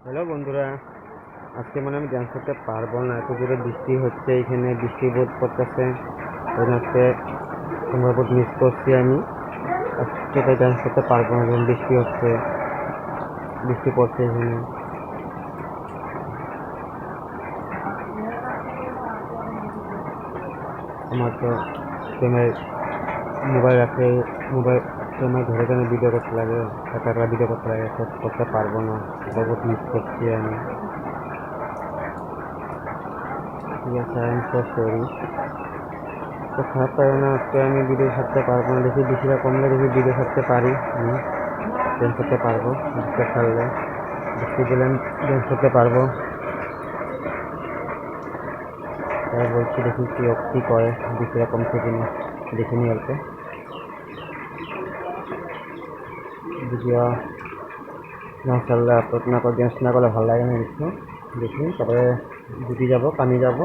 Hello বন্ধুরা, আজকে আমি ডান্স করতে পারবো না, এত জোরে বৃষ্টি হচ্ছে, এখানে বৃষ্টি বোধ করতেছে। আজকে তোমরা বোধ মিস করছি আমি। আজকে তাই ডান্স করতে পারবো না, যখন বৃষ্টি হচ্ছে, বৃষ্টি পড়ছে এখানে। আমার তো মোবাইল রাখে, মোবাইল ধরে কেন ভিডিও করতে লাগে, একা ভিডিও করতে লাগে, করতে পারবো না, বহুত মিস করছি আমি। ঠিক আছে, আই এম সো সরি। তো খারাপ পাবে না, আজকে আমি ভিডিও ছাড়তে পারবো না। দেখি বৃষ্টিটা কমলে দেখি ভিডিও ছাড়তে পারি, আমি ড্যান্স করতে পারবো। বৃষ্টিটা ছাড়লে, বৃষ্টি দিলে আমি ড্যান্স করতে পারবো। তাই বলছি, দেখি কি করে, বৃষ্টিটা কমছে কিনা দেখিনি অল্প। ভিডিও না ছাড়লে, আপলোড না করে, ড্যান্স না করলে ভালো লাগে না। দেখি তারপরে ডিউটি যাবো, কামে যাবো।